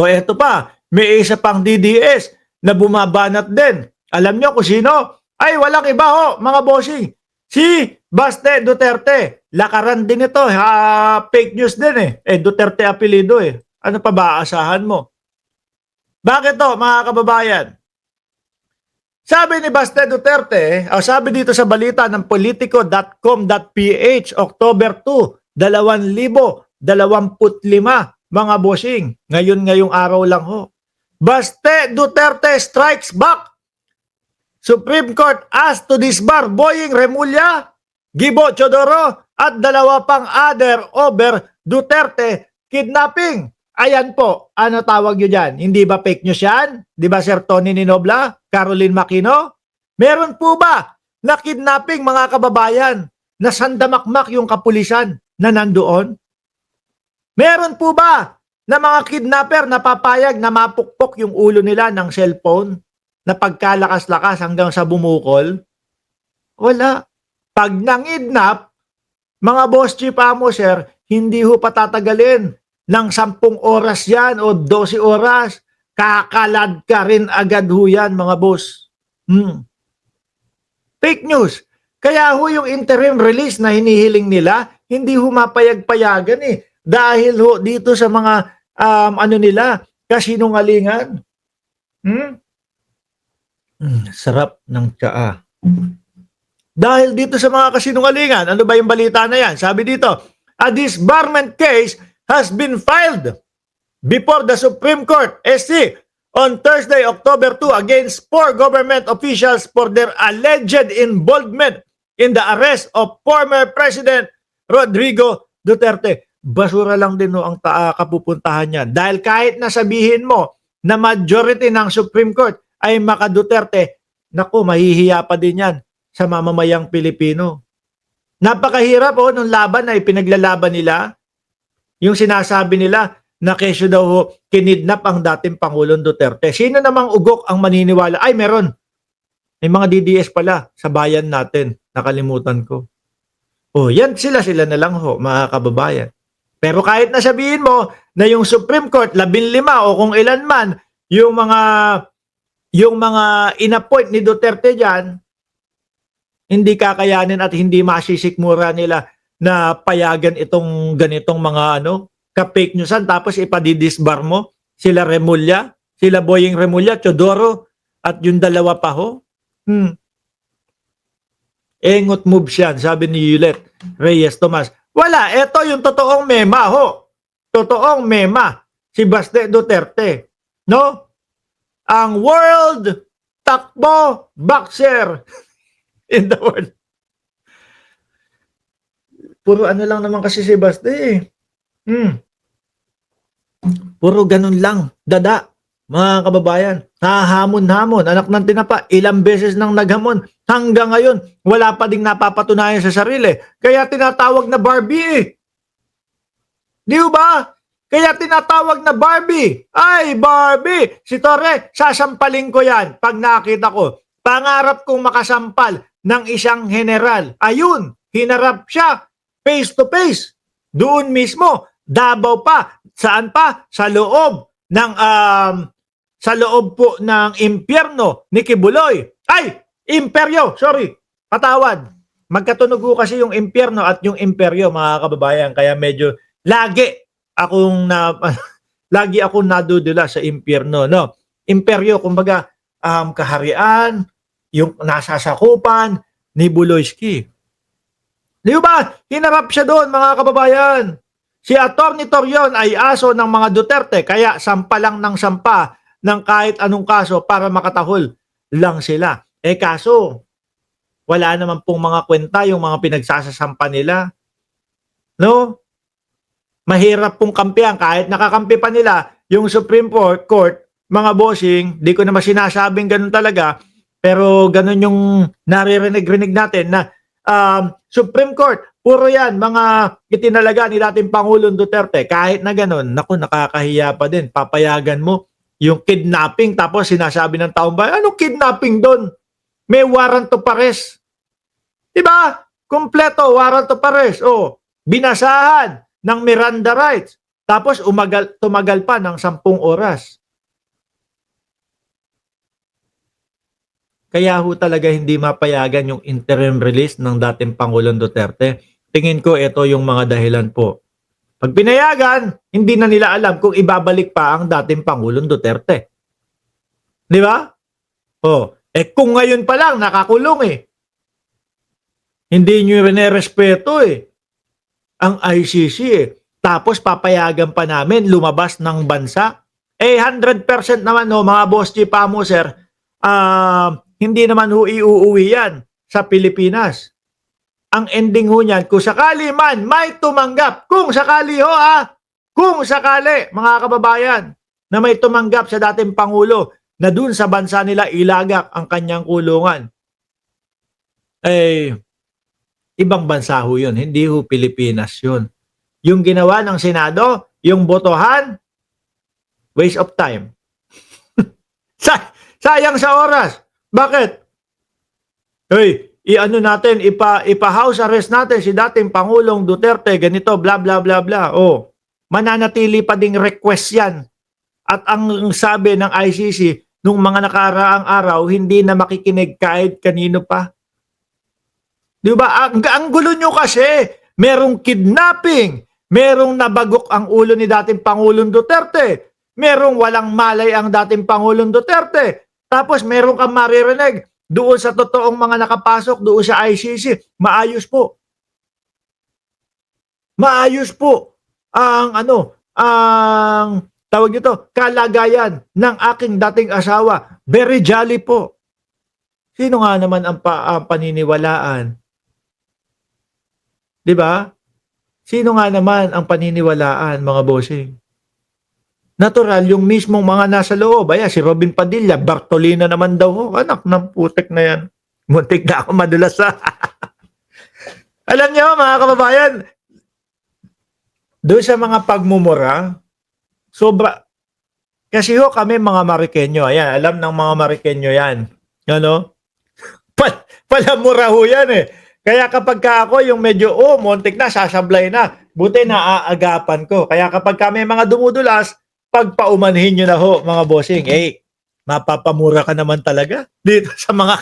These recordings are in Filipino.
O eto pa, may isa pang DDS na bumabanat din. Alam nyo kung sino? Ay, walang iba ho, mga bossing. Si Baste Duterte. Lakaran din ito. Fake news din eh. Duterte apelido eh. Ano pa ba aasahan mo? Bakit to, mga kababayan? Sabi ni Baste Duterte, sabi dito sa balita ng politico.com.ph, October 2, 2025, mga bossing. Ngayong araw lang ho. Baste Duterte strikes back. Supreme Court asked to disbar Boying Remulla, Gibo Chodoro, at dalawa pang other over Duterte kidnapping. Ayan po, ano tawag nyo dyan? Hindi ba fake news yan? Di ba Sir Tony Ninobla? Caroline Makino? Meron po ba na kidnapping, mga kababayan, na sandamakmak yung kapulisan na nandoon? Meron po ba na mga kidnapper na papayag na mapukpok yung ulo nila ng cellphone na pagkalakas-lakas hanggang sa bumukol? Wala. Pag nangidnap, mga boss chief amo, sir, hindi ho patatagalin ng 10 oras yan o 12 oras. Kakalad ka rin agad ho yan, mga boss. Fake news. Kaya ho yung interim release na hinihiling nila, hindi ho mapayag-payagan eh. Dahil ho dito sa mga ano nila, kasinungalingan. Sarap ng tsaa. Dahil dito sa mga kasinungalingan, ano ba yung balita na yan? Sabi dito, a disbarment case has been filed before the Supreme Court SC on Thursday, October 2 against 4 government officials for their alleged involvement in the arrest of former President Rodrigo Duterte. Basura lang din no ang kapupuntahan niyan. Dahil kahit nasabihin mo na majority ng Supreme Court ay maka-Duterte, naku, mahihiya pa din yan sa mamamayang Pilipino. Napakahirap nung laban na ipinaglalaban nila. Yung sinasabi nila na kesyo daw kinidnap ang dating Pangulong Duterte. Sino namang ugok ang maniniwala? Ay, meron. May mga DDS pala sa bayan natin. Nakalimutan ko. Yan sila na lang ho, mga kababayan. Pero kahit na sabihin mo na yung Supreme Court, 15 o kung ilan man, yung mga inappoint ni Duterte dyan, hindi kakayanin at hindi masisikmura nila na payagan itong ganitong mga ka-fake newsan tapos ipadidisbar mo sila Remulla, sila Boying Remulla, Chodoro at yung dalawa pa ho. Engot moves yan, sabi ni Yulet Reyes Tomas. Wala, ito yung totoong mema ho. Totoong mema si Baste Duterte. No? Ang world takbo boxer in the world. Puro ano lang naman kasi si Baste eh. Puro ganun lang. Dada. Mga kababayan. Hahamon-hamon. Anak ng tinapa. Ilang beses nang naghamon. Hanggang ngayon, wala pa ding napapatunayan sa sarili. Kaya tinatawag na Barbie eh. Di ba? Kaya tinatawag na Barbie. Ay, Barbie. Si Torre, sasampalin ko yan pag nakita ko. Pangarap kong makasampal ng isang general. Ayun, hinarap siya face to face. Doon mismo, Davao pa. Saan pa? Sa loob ng sa loob po ng impyerno ni Kibuloy. Ay, imperyo, sorry. Patawad. Magkatunog ko kasi yung impyerno at yung imperyo, mga kababayan, kaya medyo lagi akong nadudula sa impyerno, no. Imperyo kumbaga kaharian, yung nasasakupan ni Buloyski. Di ba? Hinarap siya doon, mga kababayan. Si Atty. Torion ay aso ng mga Duterte, kaya sampa lang ng sampa ng kahit anong kaso para makatahol lang sila. Kaso, wala naman pong mga kwenta yung mga pinagsasasampa nila. No? Mahirap pong kampihan. Kahit nakakampi pa nila yung Supreme Court, mga bossing, di ko naman sinasabing ganun talaga, pero ganun yung naririnig-rinig natin na Supreme Court, puro yan, mga itinalaga ni dating Pangulong Duterte. Kahit na ganun, naku, nakakahiya pa din. Papayagan mo yung kidnapping, tapos sinasabi ng taong bayan, anong kidnapping doon? May warrant of arrest. Diba? Kompleto, warrant of arrest. Binasahan ng Miranda rights. Tapos tumagal pa ng 10 oras. Kaya ho talaga hindi mapayagan yung interim release ng dating Pangulong Duterte. Tingin ko ito yung mga dahilan po. Pag pinayagan, hindi na nila alam kung ibabalik pa ang dating Pangulong Duterte. Di ba? Kung ngayon pa lang nakakulong hindi nyo respeto ang ICC Tapos papayagan pa namin lumabas ng bansa. 100% naman mga boss G Pamo sir, hindi naman iuuwi yan sa Pilipinas. Ang ending ho niyan, kung sakali man may tumanggap, kung sakali kung sakali mga kababayan na may tumanggap sa dating Pangulo na dun sa bansa nila ilagak ang kanyang kulungan, ibang bansa ho yun, hindi ho Pilipinas yun. Yung ginawa ng Senado, yung botohan, waste of time. Sayang sa oras. Bakit? Natin, ipa-house arrest natin si dating Pangulong Duterte, ganito, bla bla bla bla. Mananatili pa ding request yan. At ang sabi ng ICC, nung mga nakaraang araw, hindi na makikinig kahit kanino pa. Di ba? Ang gulo nyo kasi, merong kidnapping, merong nabagok ang ulo ni dating Pangulong Duterte, merong walang malay ang dating Pangulong Duterte, tapos meron kang maririnig doon sa totoong mga nakapasok doon sa ICC. Maayos po. Maayos po ang tawag nito, kalagayan ng aking dating asawa. Very jolly po. Sino nga naman ang paniniwalaan? Di ba? Sino nga naman ang paniniwalaan, mga bossing? Natural, yung mismong mga nasa loob. Si Robin Padilla, Bartolina naman daw. Anak ng putek na yan. Muntik na ako madulas Alam niyo, mga kababayan, doon sa mga pagmumura, sobra. Kasi kami mga Marikenyo. Ayan, alam ng mga Marikenyo yan. Ano? Palamura ho yan Kaya kapag ako yung medyo, montik na, sasablay na. Buti na aagapan ko. Kaya kapag kami mga dumudulas, pagpaumanhin nyo na mga bossing, mapapamura ka naman talaga dito sa mga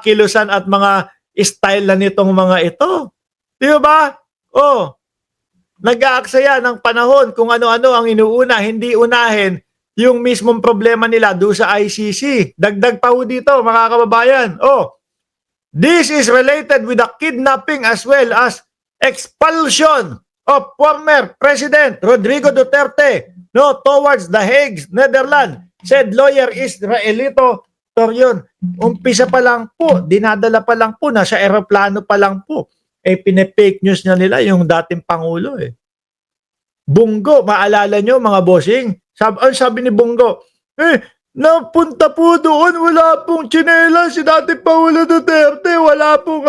kilusan at mga style na nitong mga ito. Di ba? Nag-aaksaya ng panahon kung ano-ano ang inuuna, hindi unahin yung mismong problema nila doon sa ICC. Dagdag pa ho dito, mga kababayan. This is related with the kidnapping as well as expulsion of former President Rodrigo Duterte towards The Hague, Netherlands, said lawyer Israelito Torion. Umpisa pa lang po, dinadala pa lang po, nasa eroplano pa lang po. Pine-fake news na nila yung dating Pangulo Bungo, maalala nyo mga bossing? Sabi ni Bungo, napunta po doon, wala pong tsinela si dating Pangulo Duterte, wala pong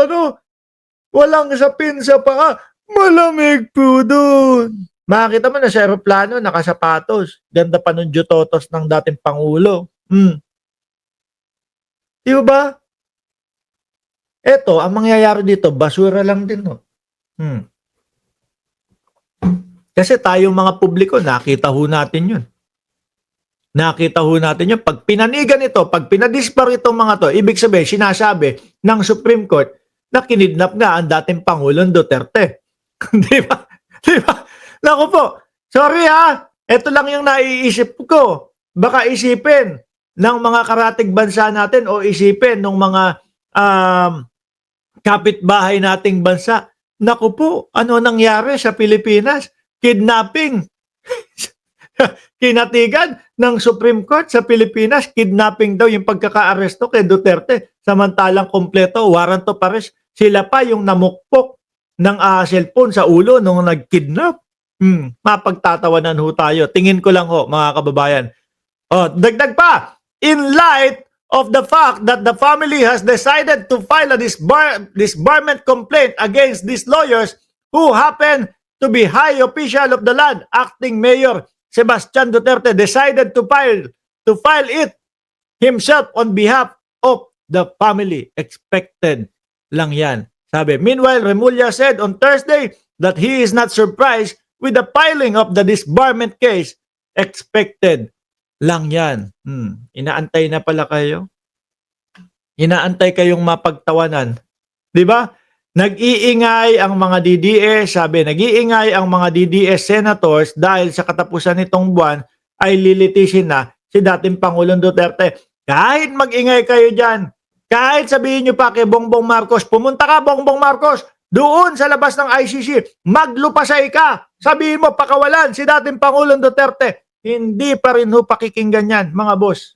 walang sapin sa paa. Malamig po doon. Makikita mo na sa aeroplano, nakasapatos. Ganda pa nung jutotos ng dating Pangulo. Di ba? Eto, ang mangyayari dito, basura lang din. Kasi tayong mga publiko, nakita ho natin yun. Nakita ho natin yun. Pag pinanigan ito, pag pinadispar itong mga to, ibig sabihin, sinasabi ng Supreme Court na kinidnap nga ang dating Pangulong Duterte. Di ba? Di ba? Naku po, sorry ito lang yung naiisip ko. Baka isipin ng mga karatig bansa natin o isipin ng mga kapitbahay nating bansa. Naku po, ano nangyari sa Pilipinas? Kidnapping. Kinatigan ng Supreme Court sa Pilipinas, kidnapping daw yung pagkaka-aresto kay Duterte. Samantalang kompleto, warrant of arrest. Sila pa yung namukpok ng cellphone sa ulo nung nag-kidnap. Mapagtatawanan ho tayo. Tingin ko lang mga kababayan. Dagdag pa, in light of the fact that the family has decided to file a disbarment complaint against these lawyers who happen to be high official of the land, acting mayor Sebastian Duterte decided to file it himself on behalf of the family. Expected lang yan. Sabi, meanwhile, Remulla said on Thursday that he is not surprised with the filing of the disbarment case, expected lang yan. Inaantay na pala kayo. Inaantay kayong mapagtawanan. Di ba? Nag-iingay ang mga DDS, sabi, nag-iingay ang mga DDS senators dahil sa katapusan nitong buwan ay lilitisin na si dating Pangulong Duterte. Kahit mag-ingay kayo dyan, kahit sabihin nyo pa kay Bongbong Marcos, pumunta ka Bongbong Marcos, doon sa labas ng ICC, maglupasay ka, sabihin mo pakawalan si dating Pangulong Duterte, hindi pa rin ho pakikinggan yan, mga boss.